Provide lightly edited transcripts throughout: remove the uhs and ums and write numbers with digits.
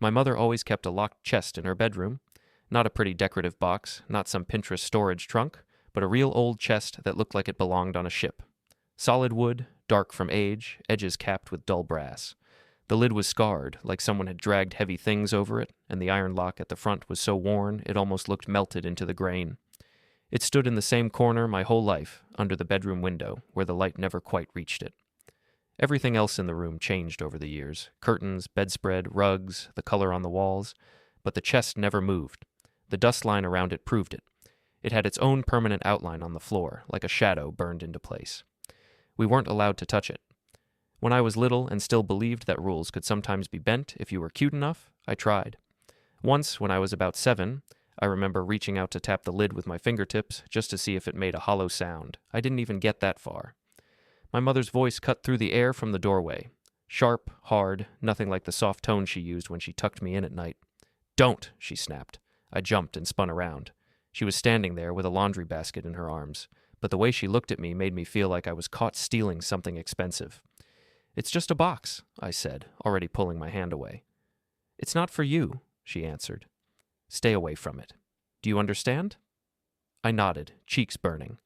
My mother always kept a locked chest in her bedroom. Not a pretty decorative box, not some Pinterest storage trunk, but a real old chest that looked like it belonged on a ship. Solid wood, dark from age, edges capped with dull brass. The lid was scarred, like someone had dragged heavy things over it, and the iron lock at the front was so worn it almost looked melted into the grain. It stood in the same corner my whole life, under the bedroom window, where the light never quite reached it. Everything else in the room changed over the years: curtains, bedspread, rugs, the color on the walls, but the chest never moved. The dust line around it proved it. It had its own permanent outline on the floor, like a shadow burned into place. We weren't allowed to touch it. When I was little and still believed that rules could sometimes be bent if you were cute enough, I tried. Once, when I was about 7, I remember reaching out to tap the lid with my fingertips just to see if it made a hollow sound. I didn't even get that far. My mother's voice cut through the air from the doorway. Sharp, hard, nothing like the soft tone she used when she tucked me in at night. "Don't!" she snapped. I jumped and spun around. She was standing there with a laundry basket in her arms, but the way she looked at me made me feel like I was caught stealing something expensive. "It's just a box," I said, already pulling my hand away. "It's not for you," she answered. "Stay away from it. Do you understand?" I nodded, cheeks burning.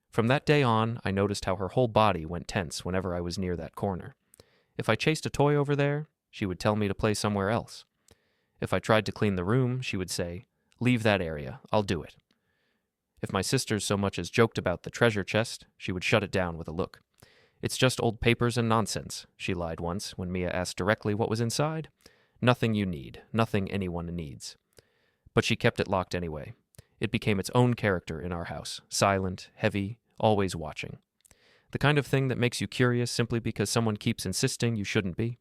From that day on, I noticed how her whole body went tense whenever I was near that corner. If I chased a toy over there, she would tell me to play somewhere else. If I tried to clean the room, she would say, "Leave that area, I'll do it." If my sisters so much as joked about the treasure chest, she would shut it down with a look. "It's just old papers and nonsense," she lied once when Mia asked directly what was inside. "Nothing you need, nothing anyone needs." But she kept it locked anyway. It became its own character in our house, silent, heavy, always watching. The kind of thing that makes you curious simply because someone keeps insisting you shouldn't be.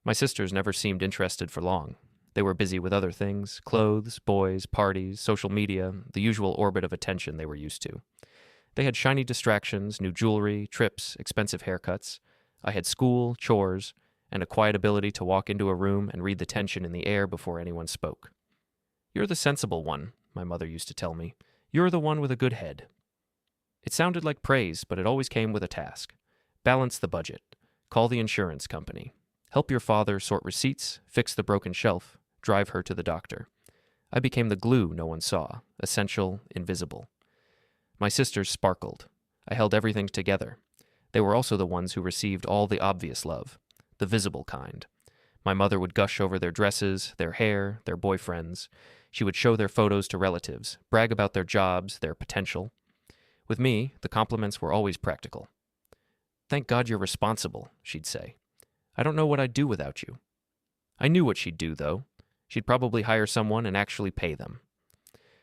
My sisters never seemed interested for long. They were busy with other things: clothes, boys, parties, social media, the usual orbit of attention they were used to. They had shiny distractions, new jewelry, trips, expensive haircuts. I had school, chores, and a quiet ability to walk into a room and read the tension in the air before anyone spoke. "You're the sensible one," my mother used to tell me. "You're the one with a good head." It sounded like praise, but it always came with a task. Balance the budget. Call the insurance company. Help your father sort receipts, fix the broken shelf, drive her to the doctor. I became the glue no one saw, essential, invisible. My sisters sparkled. I held everything together. They were also the ones who received all the obvious love, the visible kind. My mother would gush over their dresses, their hair, their boyfriends. She would show their photos to relatives, brag about their jobs, their potential. With me, the compliments were always practical. "Thank God you're responsible," she'd say. "I don't know what I'd do without you." I knew what she'd do, though. She'd probably hire someone and actually pay them.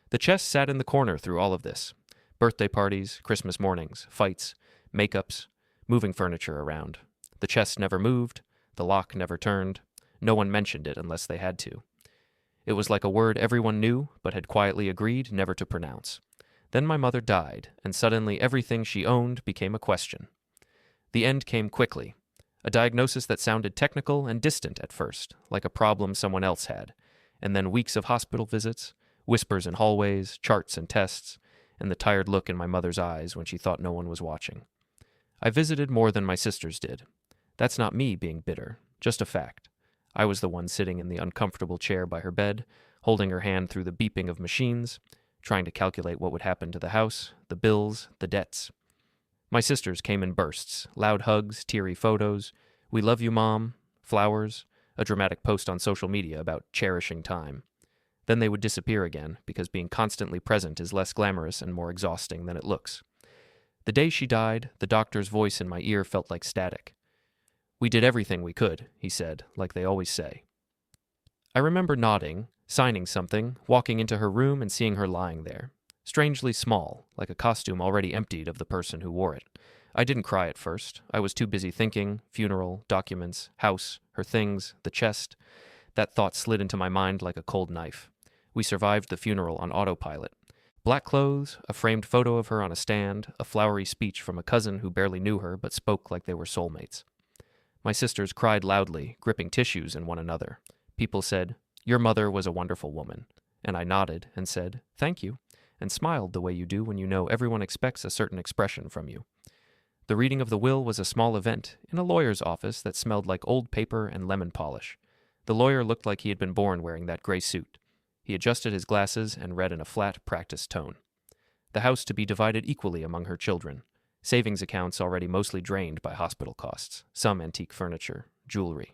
The chest sat in the corner through all of this. Birthday parties, Christmas mornings, fights, makeups, moving furniture around. The chest never moved, the lock never turned. No one mentioned it unless they had to. It was like a word everyone knew, but had quietly agreed never to pronounce. Then my mother died, and suddenly everything she owned became a question. The end came quickly. A diagnosis that sounded technical and distant at first, like a problem someone else had, and then weeks of hospital visits, whispers in hallways, charts and tests, and the tired look in my mother's eyes when she thought no one was watching. I visited more than my sisters did. That's not me being bitter, just a fact. I was the one sitting in the uncomfortable chair by her bed, holding her hand through the beeping of machines, trying to calculate what would happen to the house, the bills, the debts. My sisters came in bursts, loud hugs, teary photos, "We love you, Mom," flowers, a dramatic post on social media about cherishing time. Then they would disappear again, because being constantly present is less glamorous and more exhausting than it looks. The day she died, the doctor's voice in my ear felt like static. "We did everything we could," he said, like they always say. I remember nodding, signing something, walking into her room and seeing her lying there. Strangely small, like a costume already emptied of the person who wore it. I didn't cry at first. I was too busy thinking: funeral, documents, house, her things, the chest. That thought slid into my mind like a cold knife. We survived the funeral on autopilot. Black clothes, a framed photo of her on a stand, a flowery speech from a cousin who barely knew her but spoke like they were soulmates. My sisters cried loudly, gripping tissues in one another. People said, "Your mother was a wonderful woman." And I nodded and said, "Thank you," and smiled the way you do when you know everyone expects a certain expression from you. The reading of the will was a small event in a lawyer's office that smelled like old paper and lemon polish. The lawyer looked like he had been born wearing that gray suit. He adjusted his glasses and read in a flat, practiced tone. The house to be divided equally among her children. Savings accounts already mostly drained by hospital costs. Some antique furniture. Jewelry.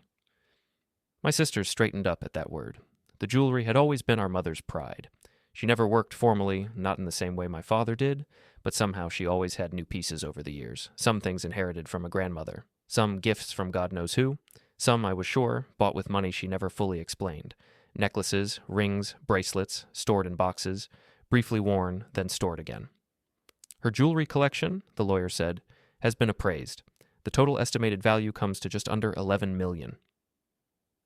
My sisters straightened up at that word. The jewelry had always been our mother's pride. She never worked formally, not in the same way my father did, but somehow she always had new pieces over the years. Some things inherited from a grandmother. Some gifts from God knows who. Some, I was sure, bought with money she never fully explained. Necklaces, rings, bracelets, stored in boxes, briefly worn, then stored again. Her jewelry collection, the lawyer said, has been appraised. The total estimated value comes to just under $11 million.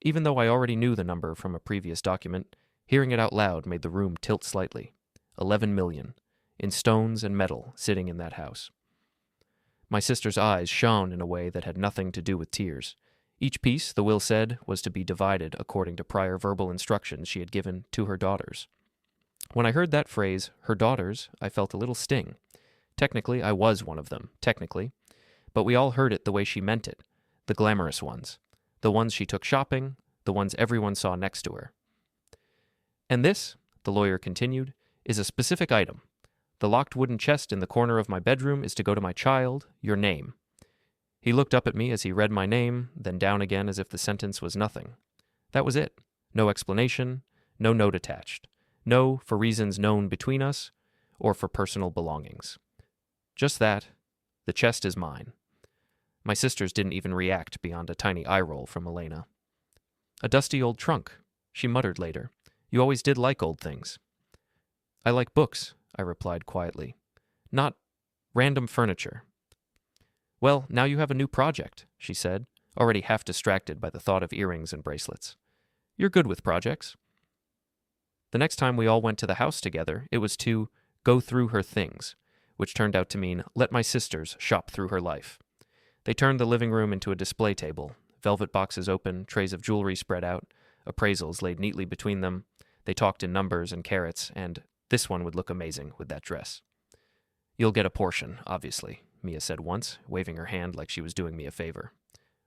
Even though I already knew the number from a previous document, hearing it out loud made the room tilt slightly. $11 million, in stones and metal, sitting in that house. My sister's eyes shone in a way that had nothing to do with tears. Each piece, the will said, was to be divided according to prior verbal instructions she had given to her daughters. When I heard that phrase, her daughters, I felt a little sting. Technically, I was one of them, technically. But we all heard it the way she meant it. The glamorous ones. The ones she took shopping. The ones everyone saw next to her. And this, the lawyer continued, is a specific item. The locked wooden chest in the corner of my bedroom is to go to my child, your name. He looked up at me as he read my name, then down again as if the sentence was nothing. That was it. No explanation, no note attached. No for reasons known between us, or for personal belongings. Just that, the chest is mine. My sisters didn't even react beyond a tiny eye roll from Elena. A dusty old trunk, she muttered later. You always did like old things. I like books, I replied quietly. Not random furniture. Well, now you have a new project, she said, already half distracted by the thought of earrings and bracelets. You're good with projects. The next time we all went to the house together, it was to go through her things, which turned out to mean let my sisters shop through her life. They turned the living room into a display table, velvet boxes open, trays of jewelry spread out, appraisals laid neatly between them. They talked in numbers and carats, and this one would look amazing with that dress. You'll get a portion, obviously, Mia said once, waving her hand like she was doing me a favor.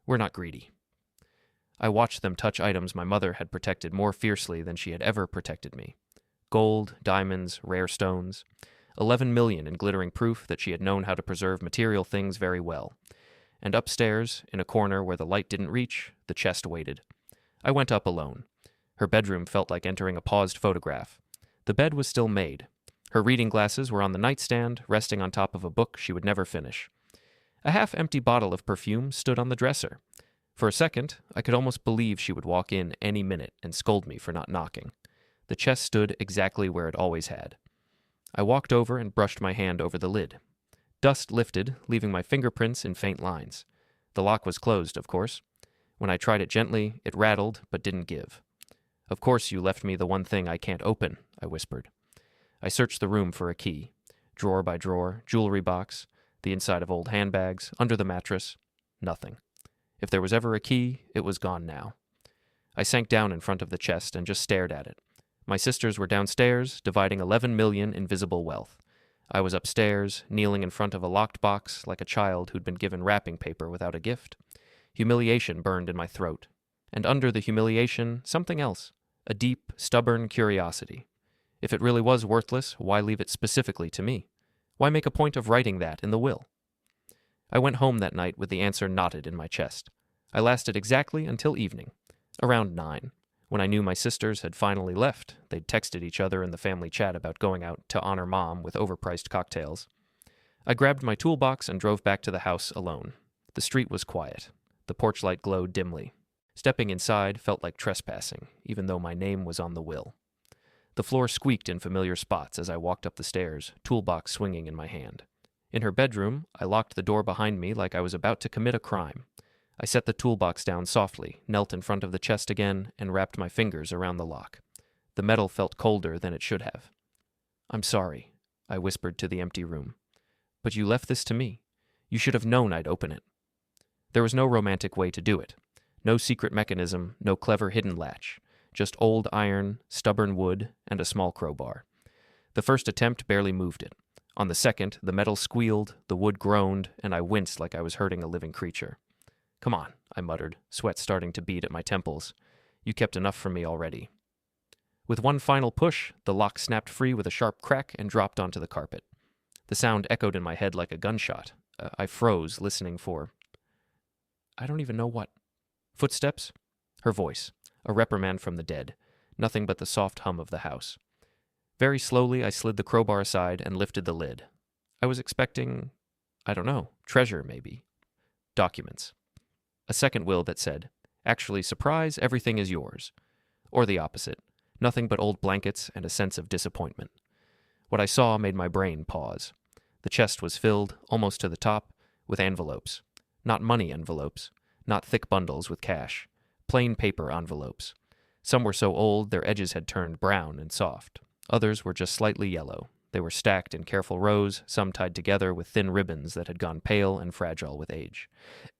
We're not greedy. I watched them touch items my mother had protected more fiercely than she had ever protected me. Gold, diamonds, rare stones. 11 million in glittering proof that she had known how to preserve material things very well. And upstairs, in a corner where the light didn't reach, the chest waited. I went up alone. Her bedroom felt like entering a paused photograph. The bed was still made. Her reading glasses were on the nightstand, resting on top of a book she would never finish. A half-empty bottle of perfume stood on the dresser. For a second, I could almost believe she would walk in any minute and scold me for not knocking. The chest stood exactly where it always had. I walked over and brushed my hand over the lid. Dust lifted, leaving my fingerprints in faint lines. The lock was closed, of course. When I tried it gently, it rattled, but didn't give. Of course you left me the one thing I can't open, I whispered. I searched the room for a key. Drawer by drawer, jewelry box, the inside of old handbags, under the mattress. Nothing. If there was ever a key, it was gone now. I sank down in front of the chest and just stared at it. My sisters were downstairs, dividing 11 million in visible wealth. I was upstairs, kneeling in front of a locked box like a child who'd been given wrapping paper without a gift. Humiliation burned in my throat. And under the humiliation, something else. A deep, stubborn curiosity. If it really was worthless, why leave it specifically to me? Why make a point of writing that in the will? I went home that night with the answer knotted in my chest. I lasted exactly until evening, around 9. When I knew my sisters had finally left, they'd texted each other in the family chat about going out to honor Mom with overpriced cocktails. I grabbed my toolbox and drove back to the house alone. The street was quiet. The porch light glowed dimly. Stepping inside felt like trespassing, even though my name was on the will. The floor squeaked in familiar spots as I walked up the stairs, toolbox swinging in my hand. In her bedroom, I locked the door behind me like I was about to commit a crime. I set the toolbox down softly, knelt in front of the chest again, and wrapped my fingers around the lock. The metal felt colder than it should have. I'm sorry, I whispered to the empty room. But you left this to me. You should have known I'd open it. There was no romantic way to do it. No secret mechanism, no clever hidden latch. Just old iron, stubborn wood, and a small crowbar. The first attempt barely moved it. On the second, the metal squealed, the wood groaned, and I winced like I was hurting a living creature. Come on, I muttered, sweat starting to bead at my temples. You kept enough from me already." With one final push, the lock snapped free with a sharp crack and dropped onto the carpet. The sound echoed in my head like a gunshot. I froze, listening for, I don't even know what. Footsteps? Her voice. A reprimand from the dead. Nothing but the soft hum of the house. Very slowly, I slid the crowbar aside and lifted the lid. I was expecting, I don't know, treasure maybe. Documents. A second will that said, "Actually, surprise, everything is yours." Or the opposite. Nothing but old blankets and a sense of disappointment. What I saw made my brain pause. The chest was filled, almost to the top, with envelopes. Not money envelopes. Not thick bundles with cash. Plain paper envelopes. Some were so old their edges had turned brown and soft. Others were just slightly yellow. They were stacked in careful rows, some tied together with thin ribbons that had gone pale and fragile with age.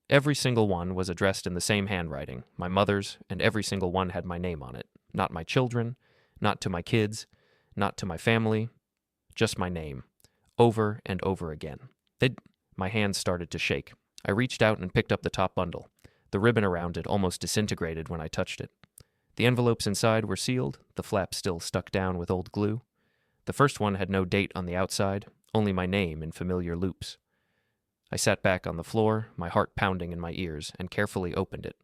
Every single one was addressed in the same handwriting, my mother's, and every single one had my name on it. Not my children, not to my kids, not to my family, just my name. Over and over again. My hands started to shake. I reached out and picked up the top bundle. The ribbon around it almost disintegrated when I touched it. The envelopes inside were sealed, the flap still stuck down with old glue. The first one had no date on the outside, only my name in familiar loops. I sat back on the floor, my heart pounding in my ears, and carefully opened it.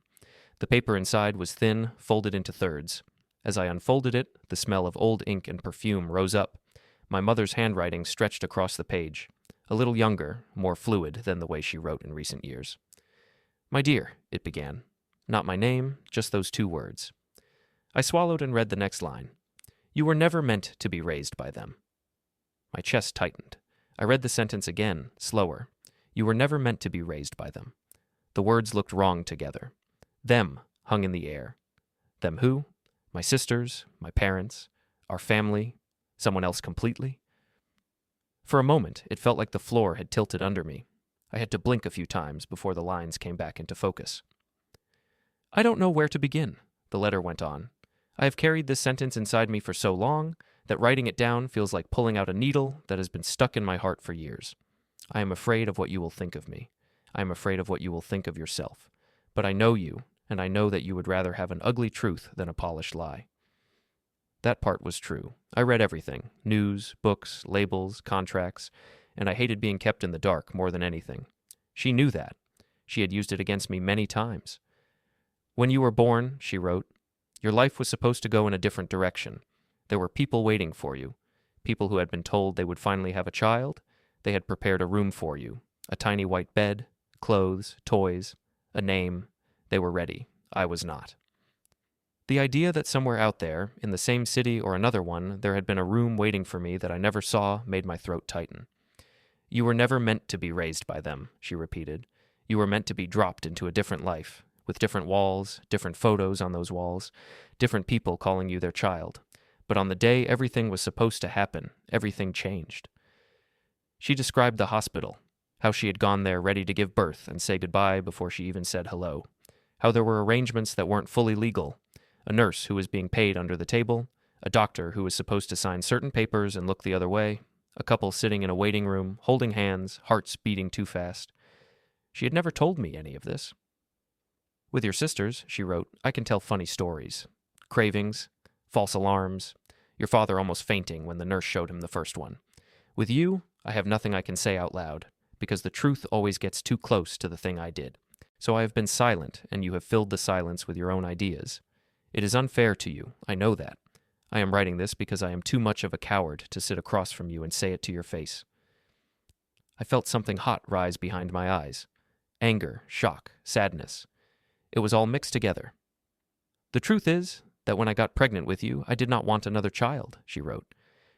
The paper inside was thin, folded into thirds. As I unfolded it, the smell of old ink and perfume rose up. My mother's handwriting stretched across the page, a little younger, more fluid than the way she wrote in recent years. "My dear," it began. Not my name, just those two words. I swallowed and read the next line. "You were never meant to be raised by them." My chest tightened. I read the sentence again, slower. "You were never meant to be raised by them." The words looked wrong together. Them hung in the air. Them who? My sisters, my parents, our family, someone else completely? For a moment, it felt like the floor had tilted under me. I had to blink a few times before the lines came back into focus. "I don't know where to begin," the letter went on. "I have carried this sentence inside me for so long that writing it down feels like pulling out a needle that has been stuck in my heart for years. I am afraid of what you will think of me. I am afraid of what you will think of yourself. But I know you, and I know that you would rather have an ugly truth than a polished lie." That part was true. I read everything, news, books, labels, contracts, and I hated being kept in the dark more than anything. She knew that. She had used it against me many times. "When you were born," she wrote, "your life was supposed to go in a different direction. There were people waiting for you, people who had been told they would finally have a child. They had prepared a room for you, a tiny white bed, clothes, toys, a name. They were ready. I was not." The idea that somewhere out there, in the same city or another one, there had been a room waiting for me that I never saw made my throat tighten. "You were never meant to be raised by them," she repeated. "You were meant to be dropped into a different life, with different walls, different photos on those walls, different people calling you their child. But on the day everything was supposed to happen, everything changed." She described the hospital, how she had gone there ready to give birth and say goodbye before she even said hello, how there were arrangements that weren't fully legal, a nurse who was being paid under the table, a doctor who was supposed to sign certain papers and look the other way, a couple sitting in a waiting room, holding hands, hearts beating too fast. She had never told me any of this. "With your sisters," she wrote, "I can tell funny stories. Cravings, false alarms, your father almost fainting when the nurse showed him the first one. With you, I have nothing I can say out loud, because the truth always gets too close to the thing I did. So I have been silent, and you have filled the silence with your own ideas. It is unfair to you, I know that. I am writing this because I am too much of a coward to sit across from you and say it to your face." I felt something hot rise behind my eyes. Anger, shock, sadness. It was all mixed together. "The truth is that when I got pregnant with you, I did not want another child," she wrote.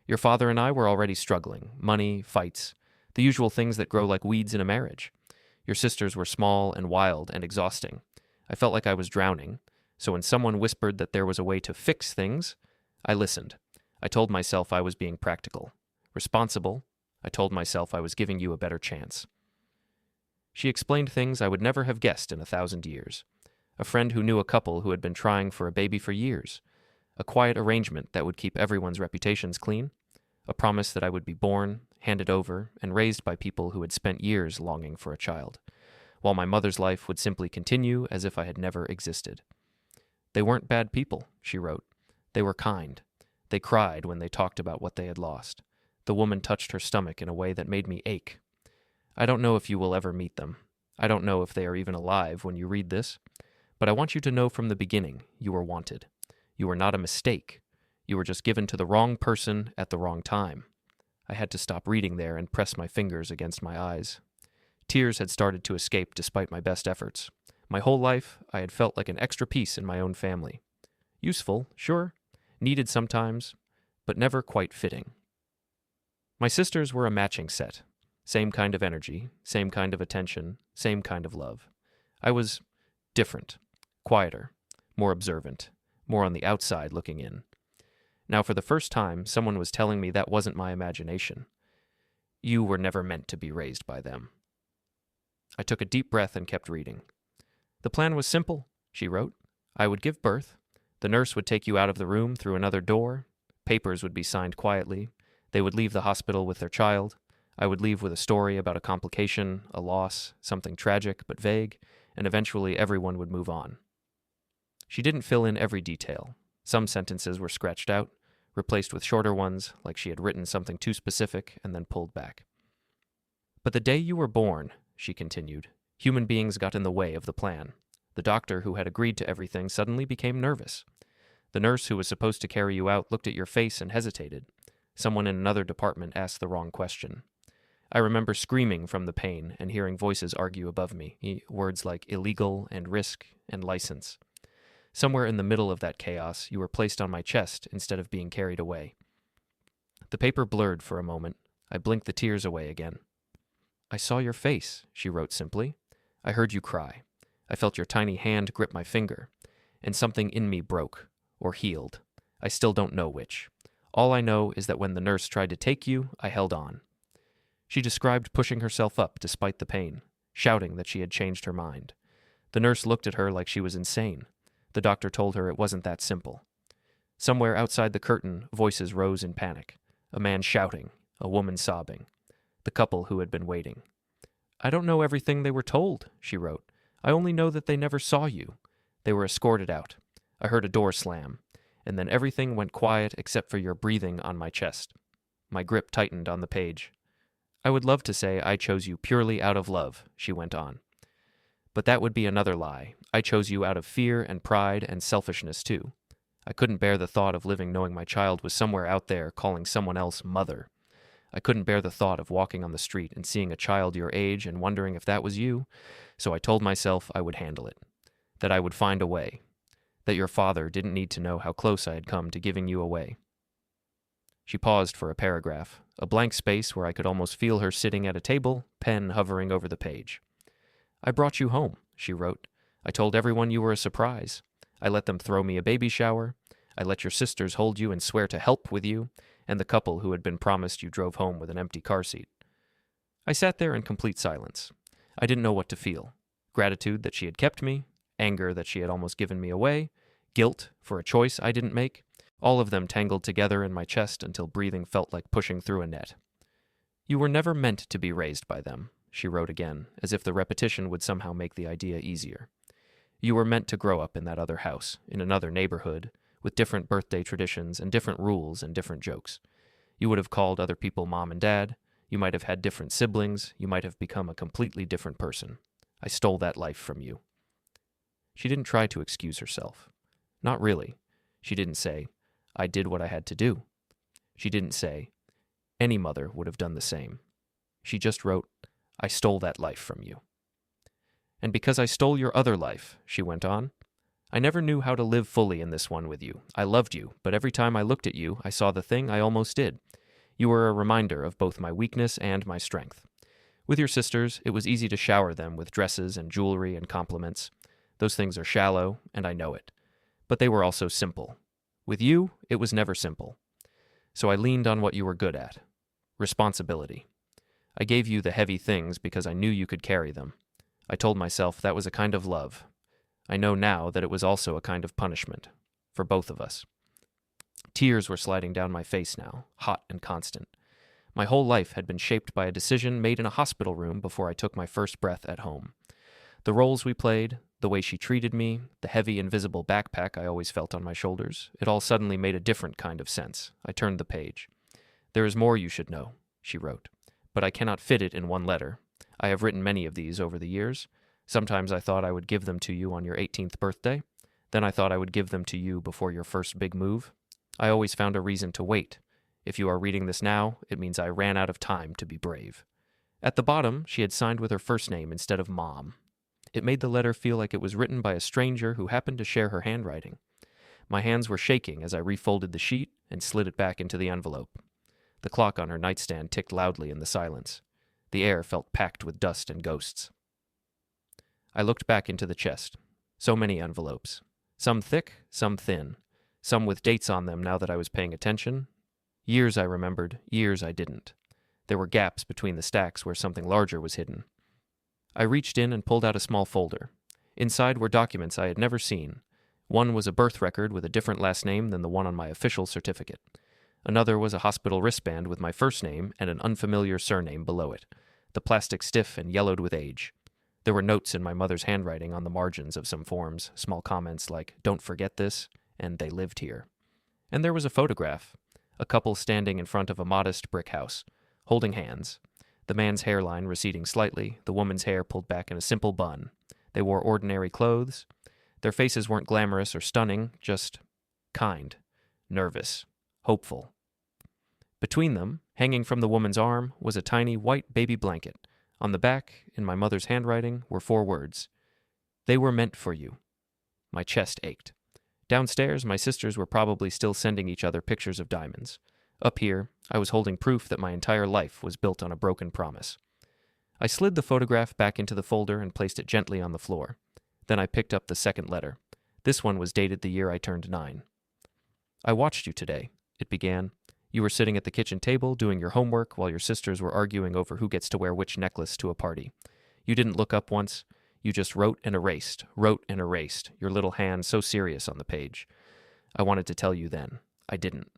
"Your father and I were already struggling. Money, fights, the usual things that grow like weeds in a marriage. Your sisters were small and wild and exhausting. I felt like I was drowning. So when someone whispered that there was a way to fix things, I listened. I told myself I was being practical. Responsible. I told myself I was giving you a better chance." She explained things I would never have guessed in 1,000 years. A friend who knew a couple who had been trying for a baby for years. A quiet arrangement that would keep everyone's reputations clean. A promise that I would be born, handed over, and raised by people who had spent years longing for a child, while my mother's life would simply continue as if I had never existed. They weren't bad people, she wrote. They were kind. They cried when they talked about what they had lost. The woman touched her stomach in a way that made me ache. I don't know if you will ever meet them. I don't know if they are even alive when you read this. But I want you to know from the beginning you were wanted. You were not a mistake. You were just given to the wrong person at the wrong time. I had to stop reading there and press my fingers against my eyes. Tears had started to escape despite my best efforts. My whole life, I had felt like an extra piece in my own family. Useful, sure. Needed sometimes, but never quite fitting. My sisters were a matching set. Same kind of energy, same kind of attention, same kind of love. I was different, quieter, more observant, more on the outside looking in. Now, for the first time, someone was telling me that wasn't my imagination. You were never meant to be raised by them. I took a deep breath and kept reading. The plan was simple, she wrote. I would give birth. The nurse would take you out of the room through another door. Papers would be signed quietly. They would leave the hospital with their child. I would leave with a story about a complication, a loss, something tragic but vague, and eventually everyone would move on. She didn't fill in every detail. Some sentences were scratched out, replaced with shorter ones, like she had written something too specific and then pulled back. But the day you were born, she continued, human beings got in the way of the plan. The doctor who had agreed to everything suddenly became nervous. The nurse who was supposed to carry you out looked at your face and hesitated. Someone in another department asked the wrong question. I remember screaming from the pain and hearing voices argue above me, words like illegal and risk and license. Somewhere in the middle of that chaos, you were placed on my chest instead of being carried away. The paper blurred for a moment. I blinked the tears away again. I saw your face, she wrote simply. I heard you cry. I felt your tiny hand grip my finger, and something in me broke, or healed. I still don't know which. All I know is that when the nurse tried to take you, I held on. She described pushing herself up despite the pain, shouting that she had changed her mind. The nurse looked at her like she was insane. The doctor told her it wasn't that simple. Somewhere outside the curtain, voices rose in panic. A man shouting, a woman sobbing. The couple who had been waiting. I don't know everything they were told, she wrote. I only know that they never saw you. They were escorted out. I heard a door slam, and then everything went quiet except for your breathing on my chest. My grip tightened on the page. I would love to say I chose you purely out of love, she went on. But that would be another lie. I chose you out of fear and pride and selfishness too. I couldn't bear the thought of living knowing my child was somewhere out there calling someone else mother. I couldn't bear the thought of walking on the street and seeing a child your age and wondering if that was you, so I told myself I would handle it, that I would find a way, that your father didn't need to know how close I had come to giving you away. She paused for a paragraph, a blank space where I could almost feel her sitting at a table, pen hovering over the page. I brought you home, she wrote. I told everyone you were a surprise. I let them throw me a baby shower. I let your sisters hold you and swear to help with you, and the couple who had been promised you drove home with an empty car seat. I sat there in complete silence. I didn't know what to feel. Gratitude that she had kept me, anger that she had almost given me away, guilt for a choice I didn't make, all of them tangled together in my chest until breathing felt like pushing through a net. You were never meant to be raised by them, she wrote again, as if the repetition would somehow make the idea easier. You were meant to grow up in that other house, in another neighborhood, with different birthday traditions and different rules and different jokes. You would have called other people mom and dad. You might have had different siblings. You might have become a completely different person. I stole that life from you. She didn't try to excuse herself. Not really. She didn't say, I did what I had to do. She didn't say, any mother would have done the same. She just wrote, I stole that life from you. And because I stole your other life, she went on, I never knew how to live fully in this one with you. I loved you, but every time I looked at you, I saw the thing I almost did. You were a reminder of both my weakness and my strength. With your sisters, it was easy to shower them with dresses and jewelry and compliments. Those things are shallow, and I know it. But they were also simple. With you, it was never simple. So I leaned on what you were good at. Responsibility. I gave you the heavy things because I knew you could carry them. I told myself that was a kind of love. I know now that it was also a kind of punishment. For both of us. Tears were sliding down my face now, hot and constant. My whole life had been shaped by a decision made in a hospital room before I took my first breath at home. The roles we played, The way she treated me, the heavy, invisible backpack I always felt on my shoulders, it all suddenly made a different kind of sense. I turned the page. "There is more you should know," she wrote, "but I cannot fit it in one letter. I have written many of these over the years. Sometimes I thought I would give them to you on your 18th birthday. Then I thought I would give them to you before your first big move. I always found a reason to wait. If you are reading this now, it means I ran out of time to be brave." At the bottom, she had signed with her first name instead of Mom. It made the letter feel like it was written by a stranger who happened to share her handwriting. My hands were shaking as I refolded the sheet and slid it back into the envelope. The clock on her nightstand ticked loudly in the silence. The air felt packed with dust and ghosts. I looked back into the chest. So many envelopes. Some thick, some thin. Some with dates on them now that I was paying attention. Years I remembered, years I didn't. There were gaps between the stacks where something larger was hidden. I reached in and pulled out a small folder. Inside were documents I had never seen. One was a birth record with a different last name than the one on my official certificate. Another was a hospital wristband with my first name and an unfamiliar surname below it, the plastic stiff and yellowed with age. There were notes in my mother's handwriting on the margins of some forms, small comments like, "Don't forget this," and "They lived here." And there was a photograph, a couple standing in front of a modest brick house, holding hands. The man's hairline receding slightly, the woman's hair pulled back in a simple bun. They wore ordinary clothes. Their faces weren't glamorous or stunning, just kind, nervous, hopeful. Between them, hanging from the woman's arm, was a tiny white baby blanket. On the back, in my mother's handwriting, were 4 words. "They were meant for you." My chest ached. Downstairs, my sisters were probably still sending each other pictures of diamonds. Up here, I was holding proof that my entire life was built on a broken promise. I slid the photograph back into the folder and placed it gently on the floor. Then I picked up the second letter. This one was dated the year I turned 9. "I watched you today," it began. "You were sitting at the kitchen table doing your homework while your sisters were arguing over who gets to wear which necklace to a party. You didn't look up once. You just wrote and erased, your little hand so serious on the page. I wanted to tell you then. I didn't."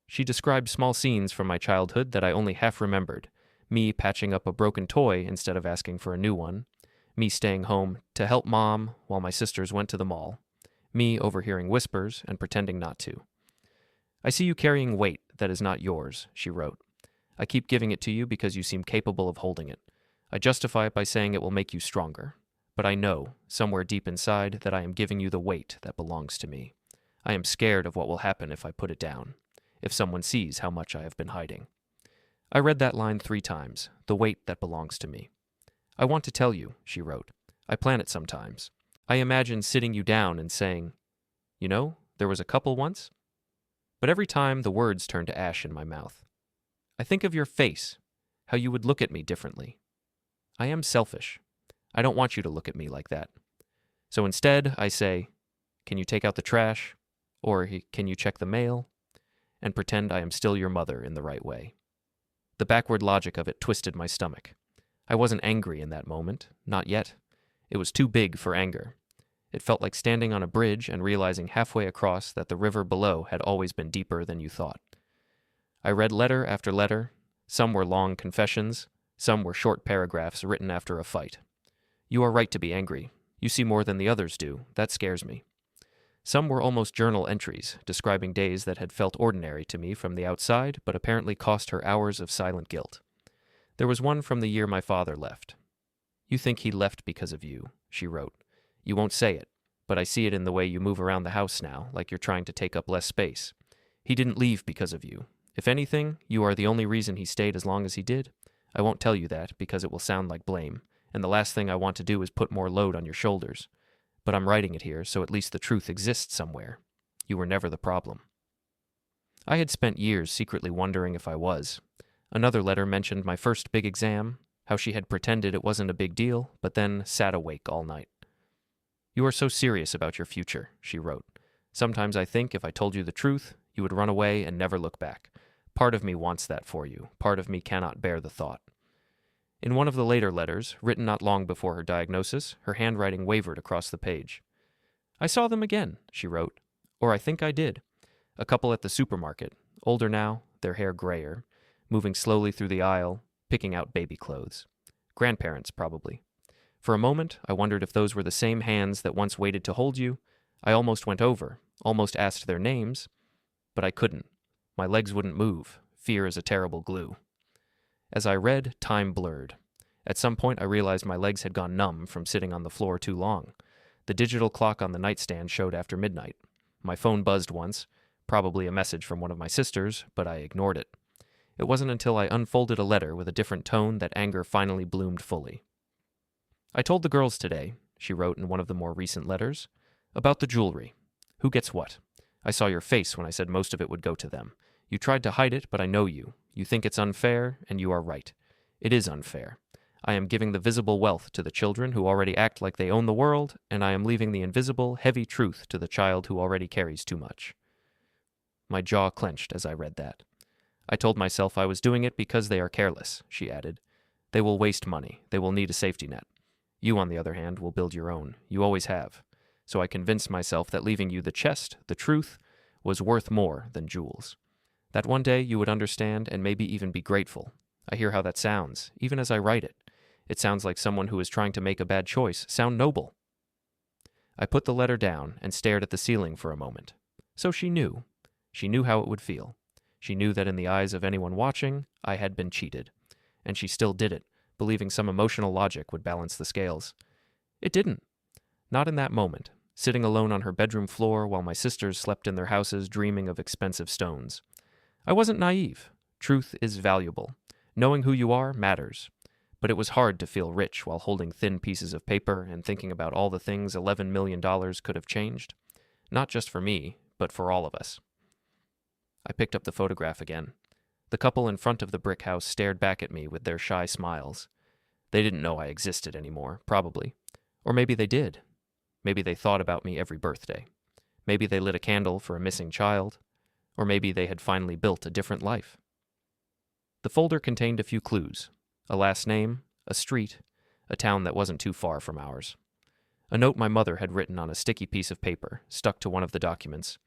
She described small scenes from my childhood that I only half remembered. Me patching up a broken toy instead of asking for a new one. Me staying home to help Mom while my sisters went to the mall. Me overhearing whispers and pretending not to. "I see you carrying weight that is not yours," she wrote. "I keep giving it to you because you seem capable of holding it. I justify it by saying it will make you stronger. But I know, somewhere deep inside, that I am giving you the weight that belongs to me. I am scared of what will happen if I put it down. If someone sees how much I have been hiding." I read that line 3 times, the weight that belongs to me. "I want to tell you," she wrote. "I plan it sometimes. I imagine sitting you down and saying, 'You know, there was a couple once?' But every time the words turn to ash in my mouth. I think of your face, how you would look at me differently. I am selfish. I don't want you to look at me like that. So instead, I say, 'Can you take out the trash?' Or 'Can you check the mail?' And pretend I am still your mother in the right way." The backward logic of it twisted my stomach. I wasn't angry in that moment, not yet. It was too big for anger. It felt like standing on a bridge and realizing halfway across that the river below had always been deeper than you thought. I read letter after letter. Some were long confessions. Some were short paragraphs written after a fight. "You are right to be angry. You see more than the others do. That scares me." Some were almost journal entries, describing days that had felt ordinary to me from the outside, but apparently cost her hours of silent guilt. There was one from the year my father left. "You think he left because of you," she wrote. "You won't say it, but I see it in the way you move around the house now, like you're trying to take up less space. He didn't leave because of you. If anything, you are the only reason he stayed as long as he did. I won't tell you that, because it will sound like blame, and the last thing I want to do is put more load on your shoulders. But I'm writing it here, so at least the truth exists somewhere. You were never the problem." I had spent years secretly wondering if I was. Another letter mentioned my first big exam, how she had pretended it wasn't a big deal, but then sat awake all night. "You are so serious about your future," she wrote. "Sometimes I think if I told you the truth, you would run away and never look back. Part of me wants that for you. Part of me cannot bear the thought." In one of the later letters, written not long before her diagnosis, her handwriting wavered across the page. "I saw them again," she wrote. "Or I think I did. A couple at the supermarket, older now, their hair grayer, moving slowly through the aisle, picking out baby clothes. Grandparents, probably. For a moment, I wondered if those were the same hands that once waited to hold you. I almost went over, almost asked their names, but I couldn't. My legs wouldn't move. Fear is a terrible glue. As I read, time blurred. At some point, I realized my legs had gone numb from sitting on the floor too long. The digital clock on the nightstand showed after midnight. My phone buzzed once, probably a message from one of my sisters, but I ignored it. It wasn't until I unfolded a letter with a different tone that anger finally bloomed fully. I told the girls today, she wrote in one of the more recent letters, about the jewelry. Who gets what? I saw your face when I said most of it would go to them. You tried to hide it, but I know you. You think it's unfair, and you are right. It is unfair. I am giving the visible wealth to the children who already act like they own the world, and I am leaving the invisible, heavy truth to the child who already carries too much. My jaw clenched as I read that. I told myself I was doing it because they are careless, she added. They will waste money. They will need a safety net. You, on the other hand, will build your own. You always have. So I convinced myself that leaving you the chest, the truth, was worth more than jewels. That one day you would understand and maybe even be grateful. I hear how that sounds, even as I write it. It sounds like someone who is trying to make a bad choice sound noble. I put the letter down and stared at the ceiling for a moment. So she knew. She knew how it would feel. She knew that in the eyes of anyone watching, I had been cheated. And she still did it, believing some emotional logic would balance the scales. It didn't. Not in that moment, sitting alone on her bedroom floor while my sisters slept in their houses dreaming of expensive stones. I wasn't naive. Truth is valuable. Knowing who you are matters. But it was hard to feel rich while holding thin pieces of paper and thinking about all the things $11 million could have changed. Not just for me, but for all of us. I picked up the photograph again. The couple in front of the brick house stared back at me with their shy smiles. They didn't know I existed anymore, probably. Or maybe they did. Maybe they thought about me every birthday. Maybe they lit a candle for a missing child. Or maybe they had finally built a different life. The folder contained a few clues. A last name, a street, a town that wasn't too far from ours. A note my mother had written on a sticky piece of paper, stuck to one of the documents.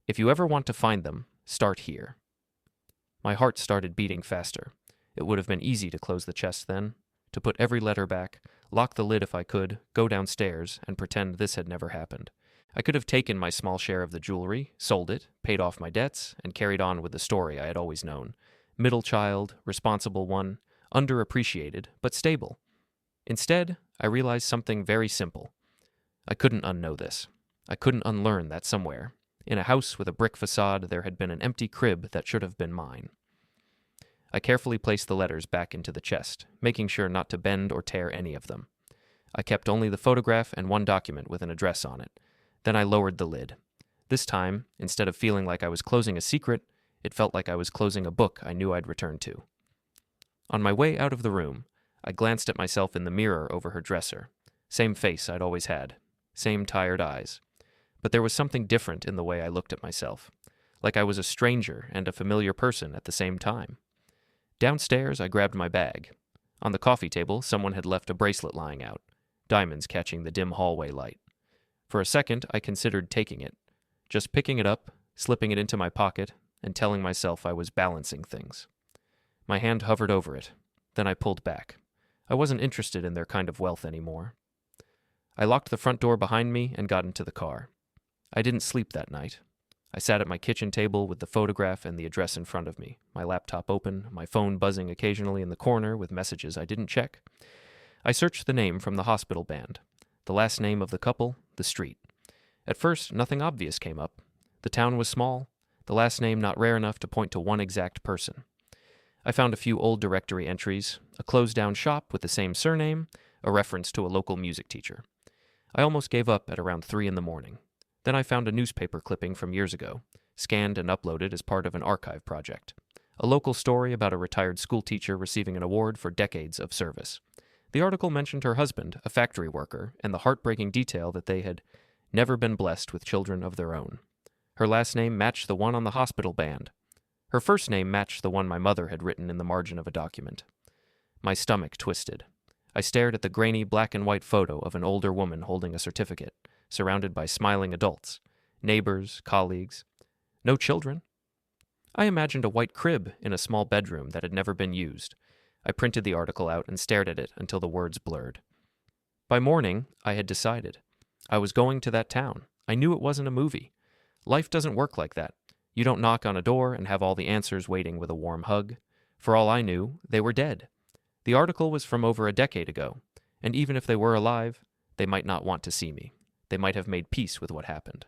If you ever want to find them, start here. My heart started beating faster. It would have been easy to close the chest then, to put every letter back, lock the lid if I could, go downstairs, and pretend this had never happened. I could have taken my small share of the jewelry, sold it, paid off my debts, and carried on with the story I had always known. Middle child, responsible one, underappreciated, but stable. Instead, I realized something very simple. I couldn't unknow this. I couldn't unlearn that somewhere. In a house with a brick facade, there had been an empty crib that should have been mine. I carefully placed the letters back into the chest, making sure not to bend or tear any of them. I kept only the photograph and one document with an address on it. Then I lowered the lid. This time, instead of feeling like I was closing a secret, it felt like I was closing a book I knew I'd return to. On my way out of the room, I glanced at myself in the mirror over her dresser. Same face I'd always had. Same tired eyes. But there was something different in the way I looked at myself. Like I was a stranger and a familiar person at the same time. Downstairs, I grabbed my bag. On the coffee table, someone had left a bracelet lying out, diamonds catching the dim hallway light. For a second, I considered taking it, just picking it up, slipping it into my pocket, and telling myself I was balancing things. My hand hovered over it. Then I pulled back. I wasn't interested in their kind of wealth anymore. I locked the front door behind me and got into the car. I didn't sleep that night. I sat at my kitchen table with the photograph and the address in front of me, my laptop open, my phone buzzing occasionally in the corner with messages I didn't check. I searched the name from the hospital band, the last name of the couple, the street. At first, nothing obvious came up. The town was small, the last name not rare enough to point to one exact person. I found a few old directory entries, a closed-down shop with the same surname, a reference to a local music teacher. I almost gave up at around 3 a.m. Then I found a newspaper clipping from years ago, scanned and uploaded as part of an archive project. A local story about a retired schoolteacher receiving an award for decades of service. The article mentioned her husband, a factory worker, and the heartbreaking detail that they had never been blessed with children of their own. Her last name matched the one on the hospital band. Her first name matched the one my mother had written in the margin of a document. My stomach twisted. I stared at the grainy black and white photo of an older woman holding a certificate, surrounded by smiling adults, neighbors, colleagues. No children. I imagined a white crib in a small bedroom that had never been used. I printed the article out and stared at it until the words blurred. By morning, I had decided. I was going to that town. I knew it wasn't a movie. Life doesn't work like that. You don't knock on a door and have all the answers waiting with a warm hug. For all I knew, they were dead. The article was from over a decade ago, and even if they were alive, they might not want to see me. They might have made peace with what happened.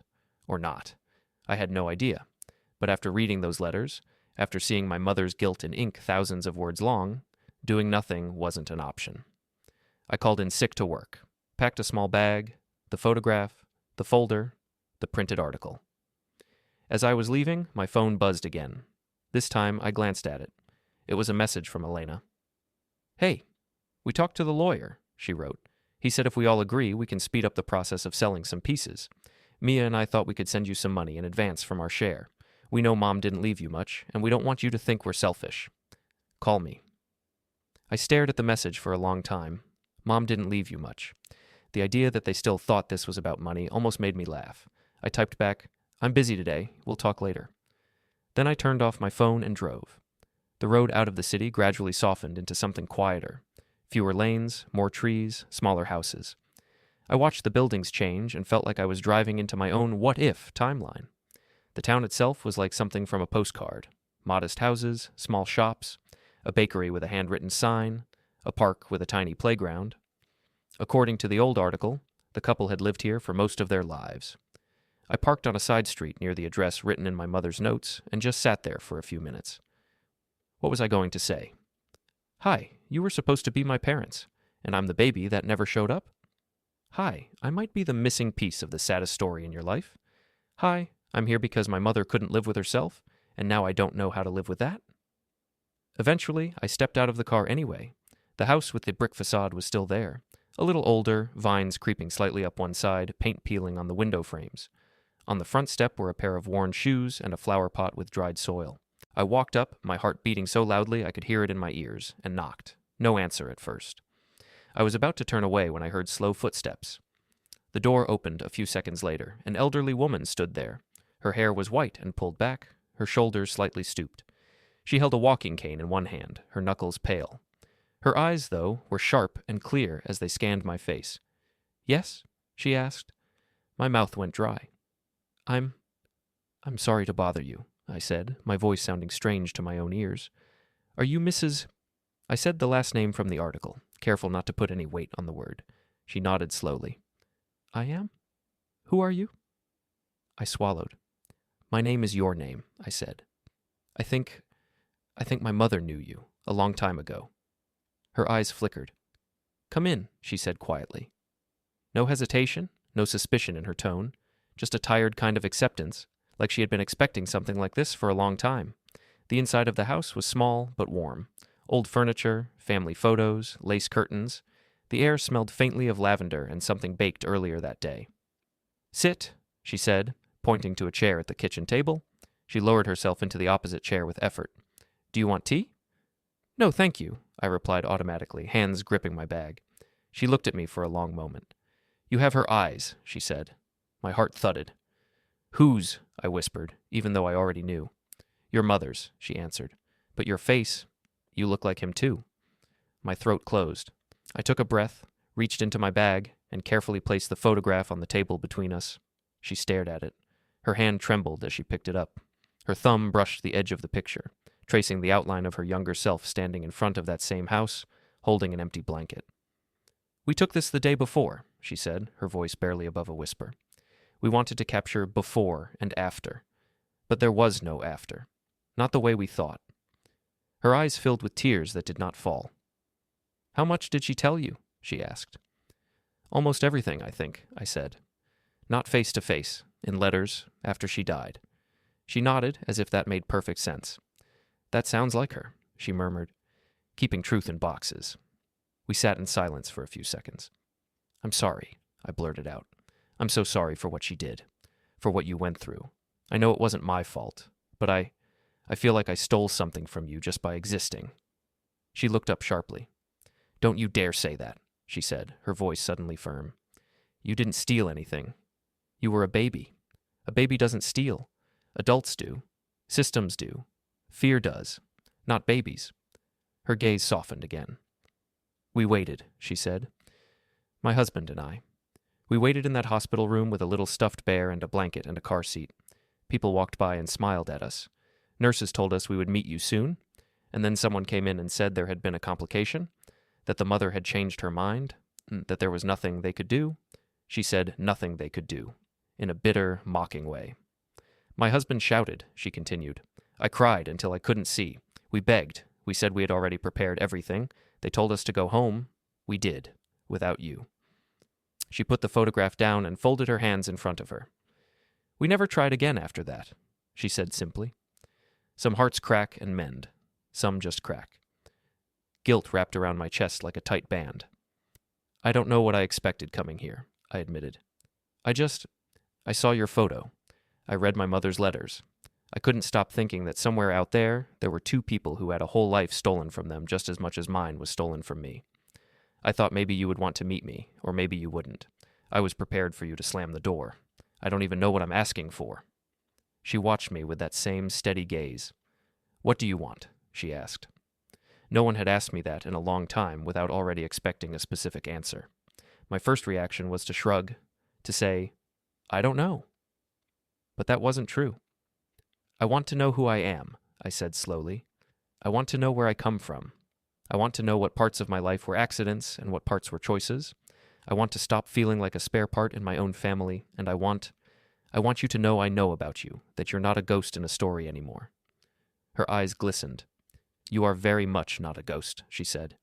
Or not. I had no idea. But after reading those letters, after seeing my mother's guilt in ink thousands of words long, doing nothing wasn't an option. I called in sick to work, packed a small bag, the photograph, the folder, the printed article. As I was leaving, my phone buzzed again. This time, I glanced at it. It was a message from Elena. "Hey, we talked to the lawyer," she wrote. "He said if we all agree, we can speed up the process of selling some pieces. Mia and I thought we could send you some money in advance from our share. We know Mom didn't leave you much, and we don't want you to think we're selfish. Call me." I stared at the message for a long time. Mom didn't leave you much. The idea that they still thought this was about money almost made me laugh. I typed back, "I'm busy today. We'll talk later." Then I turned off my phone and drove. The road out of the city gradually softened into something quieter. Fewer lanes, more trees, smaller houses. I watched the buildings change and felt like I was driving into my own what-if timeline. The town itself was like something from a postcard. Modest houses, small shops, a bakery with a handwritten sign, a park with a tiny playground. According to the old article, the couple had lived here for most of their lives. I parked on a side street near the address written in my mother's notes and just sat there for a few minutes. What was I going to say? "Hi, you were supposed to be my parents, and I'm the baby that never showed up? Hi, I might be the missing piece of the saddest story in your life. Hi, I'm here because my mother couldn't live with herself, and now I don't know how to live with that." Eventually, I stepped out of the car anyway. The house with the brick facade was still there. A little older, vines creeping slightly up one side, paint peeling on the window frames. On the front step were a pair of worn shoes and a flower pot with dried soil. I walked up, my heart beating so loudly I could hear it in my ears, and knocked. No answer at first. I was about to turn away when I heard slow footsteps. The door opened a few seconds later. An elderly woman stood there. Her hair was white and pulled back, her shoulders slightly stooped. She held a walking cane in one hand, her knuckles pale. Her eyes, though, were sharp and clear as they scanned my face. "Yes?" she asked. My mouth went dry. I'm sorry to bother you," I said, my voice sounding strange to my own ears. "Are you Mrs.—" I said the last name from the article, careful not to put any weight on the word. She nodded slowly. "I am? Who are you?" I swallowed. "My name is your name," I said. I think my mother knew you, a long time ago." Her eyes flickered. "Come in," she said quietly. No hesitation, no suspicion in her tone, just a tired kind of acceptance, like she had been expecting something like this for a long time. The inside of the house was small but warm. Old furniture, family photos, lace curtains. The air smelled faintly of lavender and something baked earlier that day. "Sit," she said, pointing to a chair at the kitchen table. She lowered herself into the opposite chair with effort. "Do you want tea?" "No, thank you," I replied automatically, hands gripping my bag. She looked at me for a long moment. "You have her eyes," she said. My heart thudded. "Whose?" I whispered, even though I already knew. "Your mother's," she answered. "But your face, you look like him too." My throat closed. I took a breath, reached into my bag, and carefully placed the photograph on the table between us. She stared at it. Her hand trembled as she picked it up. Her thumb brushed the edge of the picture, tracing the outline of her younger self standing in front of that same house, holding an empty blanket. "We took this the day before," she said, her voice barely above a whisper. "We wanted to capture before and after. But there was no after. Not the way we thought." Her eyes filled with tears that did not fall. "How much did she tell you?" she asked. "Almost everything, I think," I said. "Not face to face, in letters, after she died." She nodded, as if that made perfect sense. "That sounds like her," she murmured, "keeping truth in boxes." We sat in silence for a few seconds. "I'm sorry," I blurted out. "I'm so sorry for what she did, for what you went through. I know it wasn't my fault, but I feel like I stole something from you just by existing." She looked up sharply. "Don't you dare say that," she said, her voice suddenly firm. "You didn't steal anything. You were a baby. A baby doesn't steal. Adults do. Systems do. Fear does. Not babies." Her gaze softened again. "We waited," she said. My husband and I. We waited in that hospital room with a little stuffed bear and a blanket and a car seat. People walked by and smiled at us. Nurses told us we would meet you soon, and then someone came in and said there had been a complication, that the mother had changed her mind, that there was nothing they could do. She said nothing they could do, in a bitter, mocking way. My husband shouted, she continued. I cried until I couldn't see. We begged. We said we had already prepared everything. They told us to go home. We did, without you. She put the photograph down and folded her hands in front of her. We never tried again after that, she said simply. Some hearts crack and mend. Some just crack. Guilt wrapped around my chest like a tight band. I don't know what I expected coming here, I admitted. I saw your photo. I read my mother's letters. I couldn't stop thinking that somewhere out there were two people who had a whole life stolen from them just as much as mine was stolen from me. I thought maybe you would want to meet me, or maybe you wouldn't. I was prepared for you to slam the door. I don't even know what I'm asking for. She watched me with that same steady gaze. What do you want? She asked. No one had asked me that in a long time without already expecting a specific answer. My first reaction was to shrug, to say, I don't know. But that wasn't true. I want to know who I am, I said slowly. I want to know where I come from. I want to know what parts of my life were accidents and what parts were choices. I want to stop feeling like a spare part in my own family, and I want you to know I know about you, that you're not a ghost in a story anymore. Her eyes glistened. You are very much not a ghost, she said.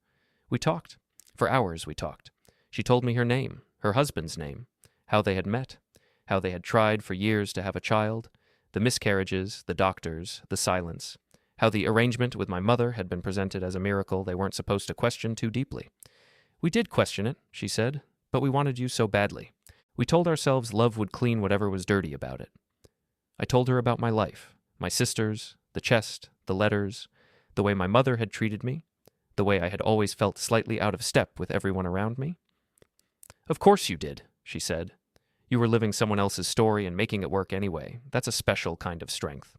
We talked. For hours we talked. She told me her name, her husband's name, how they had met, how they had tried for years to have a child, the miscarriages, the doctors, the silence, how the arrangement with my mother had been presented as a miracle they weren't supposed to question too deeply. We did question it, she said, but we wanted you so badly. We told ourselves love would clean whatever was dirty about it. I told her about my life, my sisters, the chest, the letters, the way my mother had treated me, the way I had always felt slightly out of step with everyone around me. Of course you did, she said. You were living someone else's story and making it work anyway. That's a special kind of strength.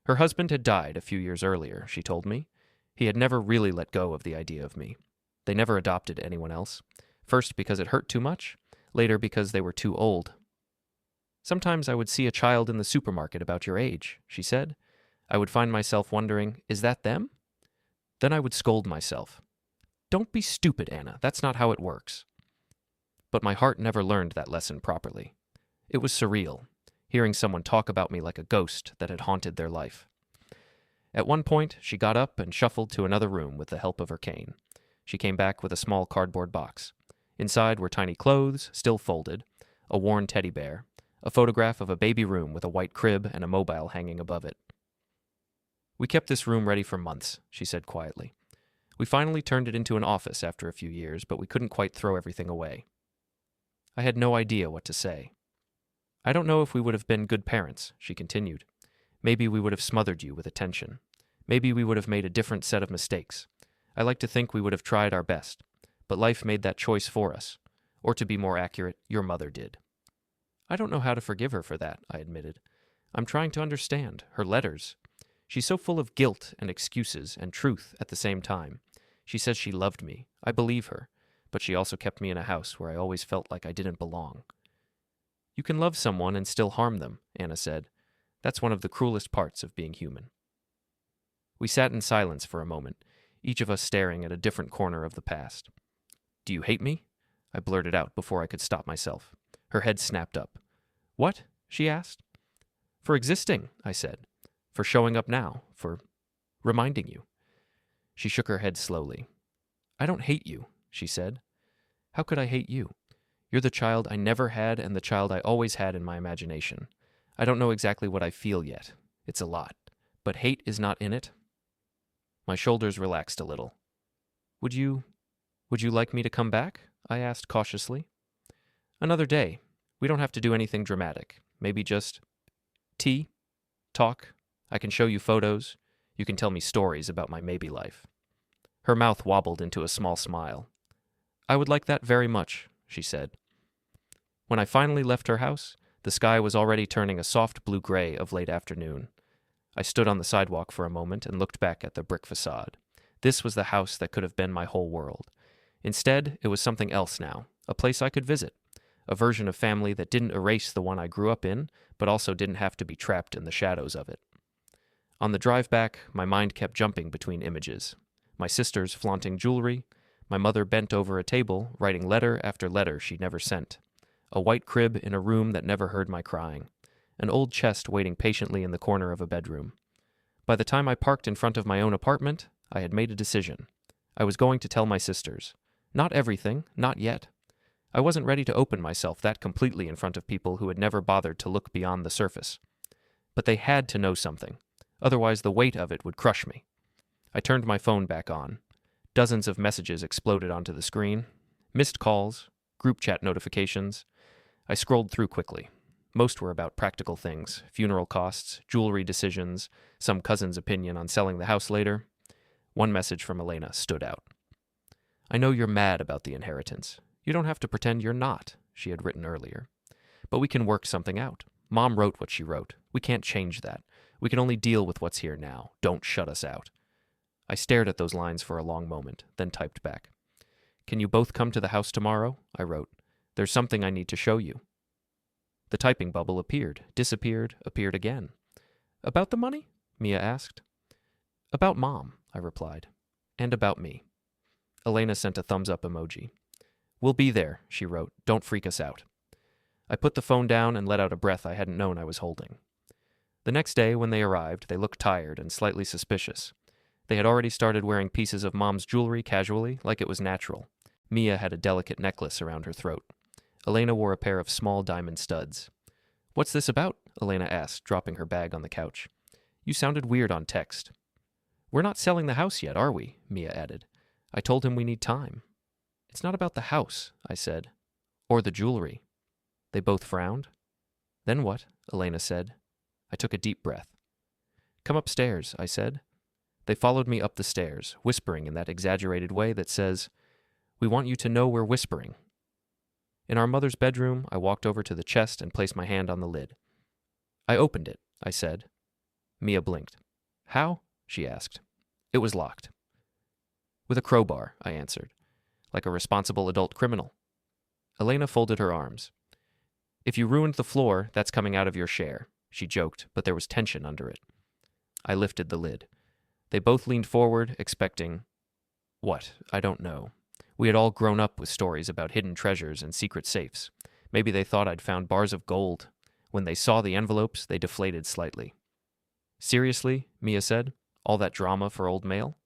Her husband had died a few years earlier, she told me. He had never really let go of the idea of me. They never adopted anyone else. First because it hurt too much, later because they were too old. Sometimes I would see a child in the supermarket about your age, she said. I would find myself wondering, is that them? Then I would scold myself. Don't be stupid, Anna. That's not how it works. But my heart never learned that lesson properly. It was surreal, hearing someone talk about me like a ghost that had haunted their life. At one point, she got up and shuffled to another room with the help of her cane. She came back with a small cardboard box. Inside were tiny clothes, still folded, a worn teddy bear, a photograph of a baby room with a white crib and a mobile hanging above it. We kept this room ready for months, she said quietly. We finally turned it into an office after a few years, but we couldn't quite throw everything away. I had no idea what to say. I don't know if we would have been good parents, she continued. Maybe we would have smothered you with attention. Maybe we would have made a different set of mistakes. I like to think we would have tried our best, but life made that choice for us. Or to be more accurate, your mother did. I don't know how to forgive her for that, I admitted. I'm trying to understand her letters. She's so full of guilt and excuses and truth at the same time. She says she loved me. I believe her. But she also kept me in a house where I always felt like I didn't belong. You can love someone and still harm them, Anna said. That's one of the cruelest parts of being human. We sat in silence for a moment, each of us staring at a different corner of the past. Do you hate me? I blurted out before I could stop myself. Her head snapped up. What? She asked. For existing, I said. For showing up now. For reminding you. She shook her head slowly. I don't hate you, she said. How could I hate you? You're the child I never had and the child I always had in my imagination. I don't know exactly what I feel yet. It's a lot. But hate is not in it. My shoulders relaxed a little. Would you like me to come back? I asked cautiously. Another day. We don't have to do anything dramatic. Maybe just tea, talk. I can show you photos. You can tell me stories about my maybe life. Her mouth wobbled into a small smile. I would like that very much, she said. When I finally left her house, the sky was already turning a soft blue-gray of late afternoon. I stood on the sidewalk for a moment and looked back at the brick facade. This was the house that could have been my whole world. Instead, it was something else now, a place I could visit, a version of family that didn't erase the one I grew up in, but also didn't have to be trapped in the shadows of it. On the drive back, my mind kept jumping between images. My sisters flaunting jewelry, my mother bent over a table, writing letter after letter she'd never sent, a white crib in a room that never heard my crying, an old chest waiting patiently in the corner of a bedroom. By the time I parked in front of my own apartment, I had made a decision. I was going to tell my sisters. Not everything, not yet. I wasn't ready to open myself that completely in front of people who had never bothered to look beyond the surface. But they had to know something. Otherwise, the weight of it would crush me. I turned my phone back on. Dozens of messages exploded onto the screen. Missed calls, group chat notifications. I scrolled through quickly. Most were about practical things, funeral costs, jewelry decisions, some cousin's opinion on selling the house later. One message from Elena stood out. I know you're mad about the inheritance. You don't have to pretend you're not, she had written earlier. But we can work something out. Mom wrote what she wrote. We can't change that. We can only deal with what's here now. Don't shut us out. I stared at those lines for a long moment, then typed back. Can you both come to the house tomorrow? I wrote. There's something I need to show you. The typing bubble appeared, disappeared, appeared again. About the money? Mia asked. About Mom, I replied. And about me. Elena sent a thumbs-up emoji. We'll be there, she wrote. Don't freak us out. I put the phone down and let out a breath I hadn't known I was holding. The next day, when they arrived, they looked tired and slightly suspicious. They had already started wearing pieces of Mom's jewelry casually, like it was natural. Mia had a delicate necklace around her throat. Elena wore a pair of small diamond studs. What's this about? Elena asked, dropping her bag on the couch. You sounded weird on text. We're not selling the house yet, are we? Mia added. I told him we need time. It's not about the house, I said. Or the jewelry. They both frowned. Then what? Elena said. I took a deep breath. Come upstairs, I said. They followed me up the stairs, whispering in that exaggerated way that says, We want you to know we're whispering. In our mother's bedroom, I walked over to the chest and placed my hand on the lid. I opened it, I said. Mia blinked. How? She asked. It was locked. With a crowbar, I answered, like a responsible adult criminal. Elena folded her arms. If you ruined the floor, that's coming out of your share, she joked, but there was tension under it. I lifted the lid. They both leaned forward, expecting... What? I don't know. We had all grown up with stories about hidden treasures and secret safes. Maybe they thought I'd found bars of gold. When they saw the envelopes, they deflated slightly. Seriously, Mia said, all that drama for old mail?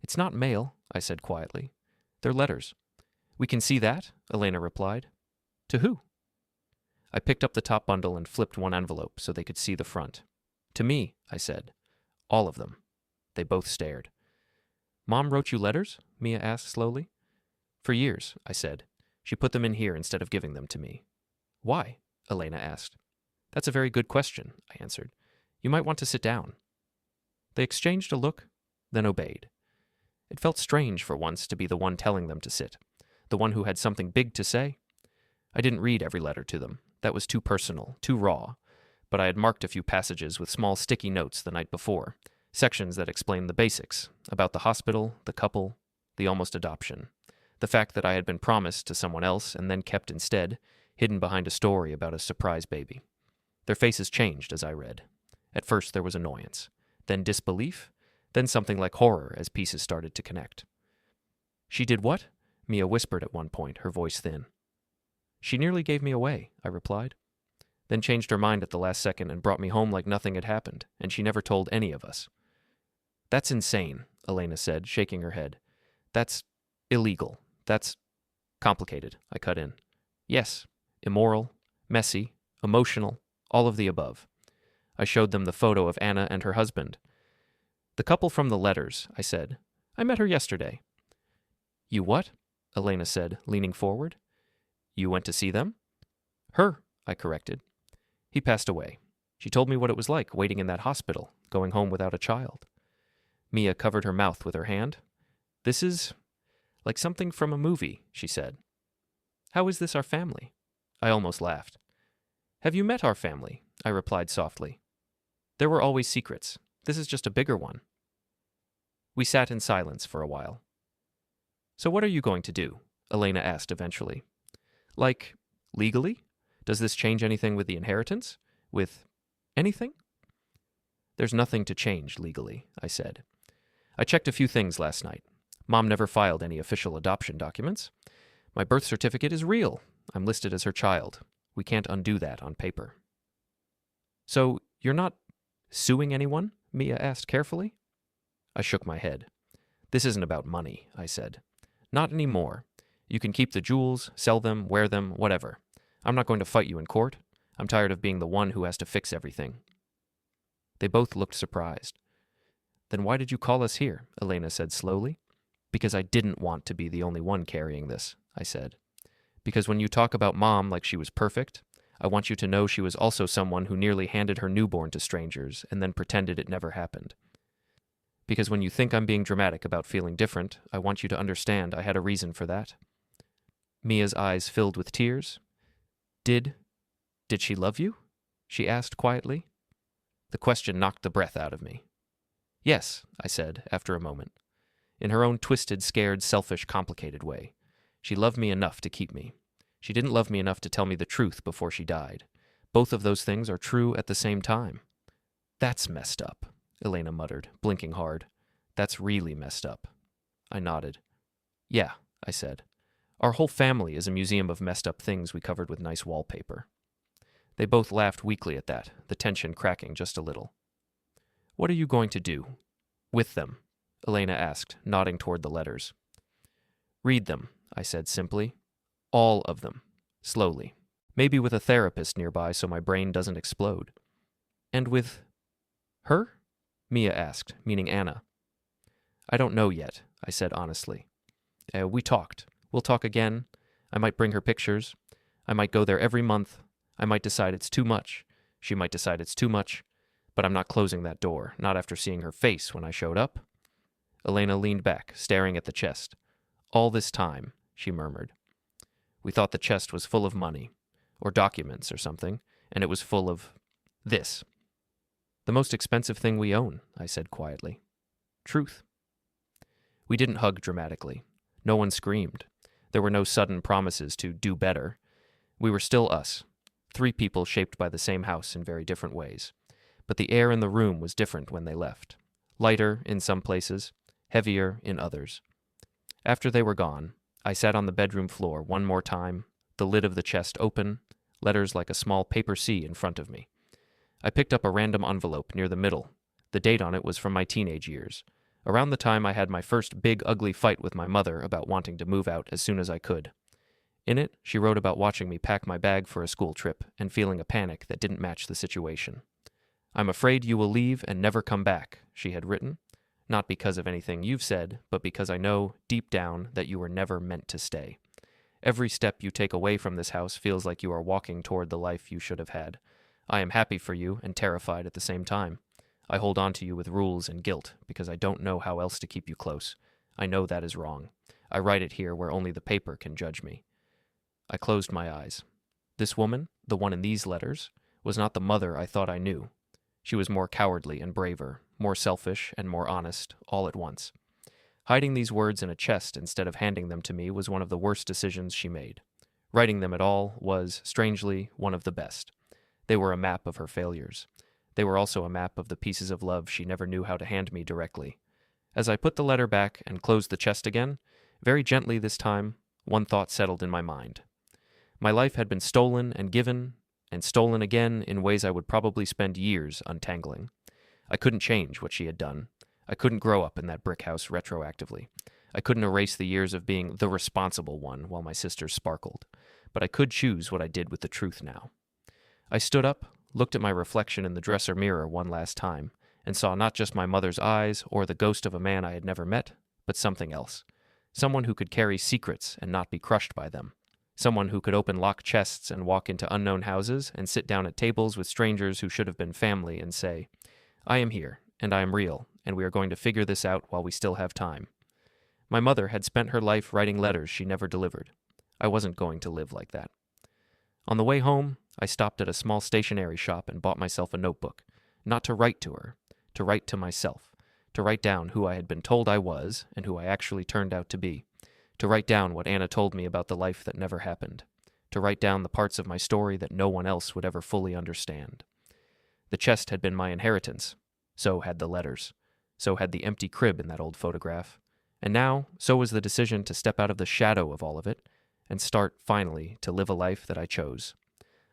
It's not mail, I said quietly. They're letters. We can see that, Elena replied. To who? I picked up the top bundle and flipped one envelope so they could see the front. To me, I said. All of them. They both stared. Mom wrote you letters? Mia asked slowly. For years, I said. She put them in here instead of giving them to me. Why? Elena asked. That's a very good question, I answered. You might want to sit down. They exchanged a look, then obeyed. It felt strange for once to be the one telling them to sit, the one who had something big to say. I didn't read every letter to them. That was too personal, too raw. But I had marked a few passages with small sticky notes the night before, sections that explained the basics, about the hospital, the couple, the almost adoption, the fact that I had been promised to someone else and then kept instead, hidden behind a story about a surprise baby. Their faces changed as I read. At first there was annoyance, then disbelief, then something like horror as pieces started to connect. She did what? Mia whispered at one point, her voice thin. She nearly gave me away, I replied, then changed her mind at the last second and brought me home like nothing had happened, and she never told any of us. That's insane, Elena said, shaking her head. That's illegal. That's complicated, I cut in. Yes, immoral, messy, emotional, all of the above. I showed them the photo of Anna and her husband. The couple from the letters, I said. I met her yesterday. You what? Elena said, leaning forward. You went to see them? Her, I corrected. He passed away. She told me what it was like waiting in that hospital, going home without a child. Mia covered her mouth with her hand. This is like something from a movie, she said. How is this our family? I almost laughed. Have you met our family? I replied softly. There were always secrets. This is just a bigger one. We sat in silence for a while. So what are you going to do? Elena asked eventually. Like, legally? Does this change anything with the inheritance? With anything? There's nothing to change legally, I said. I checked a few things last night. Mom never filed any official adoption documents. My birth certificate is real. I'm listed as her child. We can't undo that on paper. So, you're not suing anyone? Mia asked carefully. I shook my head. This isn't about money, I said. Not anymore. You can keep the jewels, sell them, wear them, whatever. I'm not going to fight you in court. I'm tired of being the one who has to fix everything. They both looked surprised. Then why did you call us here? Elena said slowly. Because I didn't want to be the only one carrying this, I said. Because when you talk about Mom like she was perfect, I want you to know she was also someone who nearly handed her newborn to strangers and then pretended it never happened. Because when you think I'm being dramatic about feeling different, I want you to understand I had a reason for that. Mia's eyes filled with tears. Did she love you? She asked quietly. The question knocked the breath out of me. Yes, I said after a moment. In her own twisted, scared, selfish, complicated way. She loved me enough to keep me. She didn't love me enough to tell me the truth before she died. Both of those things are true at the same time. That's messed up, Elena muttered, blinking hard. That's really messed up. I nodded. Yeah, I said. Our whole family is a museum of messed up things we covered with nice wallpaper. They both laughed weakly at that, the tension cracking just a little. What are you going to do? With them? Elena asked, nodding toward the letters. Read them, I said simply. All of them. Slowly. Maybe with a therapist nearby so my brain doesn't explode. And with her? Mia asked, meaning Anna. I don't know yet, I said honestly. We talked. We'll talk again. I might bring her pictures. I might go there every month. I might decide it's too much. She might decide it's too much. But I'm not closing that door, not after seeing her face when I showed up. Elena leaned back, staring at the chest. All this time, she murmured. We thought the chest was full of money, or documents or something, and it was full of this. The most expensive thing we own, I said quietly. Truth. We didn't hug dramatically. No one screamed. There were no sudden promises to do better. We were still us, 3 people shaped by the same house in very different ways. But the air in the room was different when they left. Lighter in some places, heavier in others. After they were gone, I sat on the bedroom floor one more time, the lid of the chest open, letters like a small paper C in front of me. I picked up a random envelope near the middle. The date on it was from my teenage years, around the time I had my first big ugly fight with my mother about wanting to move out as soon as I could. In it, she wrote about watching me pack my bag for a school trip and feeling a panic that didn't match the situation. I'm afraid you will leave and never come back, she had written. Not because of anything you've said, but because I know, deep down, that you were never meant to stay. Every step you take away from this house feels like you are walking toward the life you should have had. I am happy for you and terrified at the same time. I hold on to you with rules and guilt, because I don't know how else to keep you close. I know that is wrong. I write it here where only the paper can judge me. I closed my eyes. This woman, the one in these letters, was not the mother I thought I knew. She was more cowardly and braver, more selfish and more honest, all at once. Hiding these words in a chest instead of handing them to me was one of the worst decisions she made. Writing them at all was, strangely, one of the best. They were a map of her failures. They were also a map of the pieces of love she never knew how to hand me directly. As I put the letter back and closed the chest again, very gently this time, one thought settled in my mind. My life had been stolen and given, and stolen again in ways I would probably spend years untangling. I couldn't change what she had done. I couldn't grow up in that brick house retroactively. I couldn't erase the years of being the responsible one while my sisters sparkled. But I could choose what I did with the truth now. I stood up, looked at my reflection in the dresser mirror one last time, and saw not just my mother's eyes or the ghost of a man I had never met, but something else. Someone who could carry secrets and not be crushed by them. Someone who could open locked chests and walk into unknown houses and sit down at tables with strangers who should have been family and say, I am here, and I am real, and we are going to figure this out while we still have time. My mother had spent her life writing letters she never delivered. I wasn't going to live like that. On the way home, I stopped at a small stationery shop and bought myself a notebook, not to write to her, to write to myself, to write down who I had been told I was and who I actually turned out to be, to write down what Anna told me about the life that never happened, to write down the parts of my story that no one else would ever fully understand. The chest had been my inheritance. So had the letters. So had the empty crib in that old photograph. And now, so was the decision to step out of the shadow of all of it and start, finally, to live a life that I chose.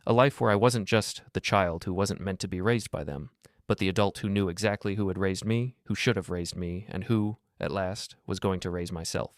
A life where I wasn't just the child who wasn't meant to be raised by them, but the adult who knew exactly who had raised me, who should have raised me, and who, at last, was going to raise myself.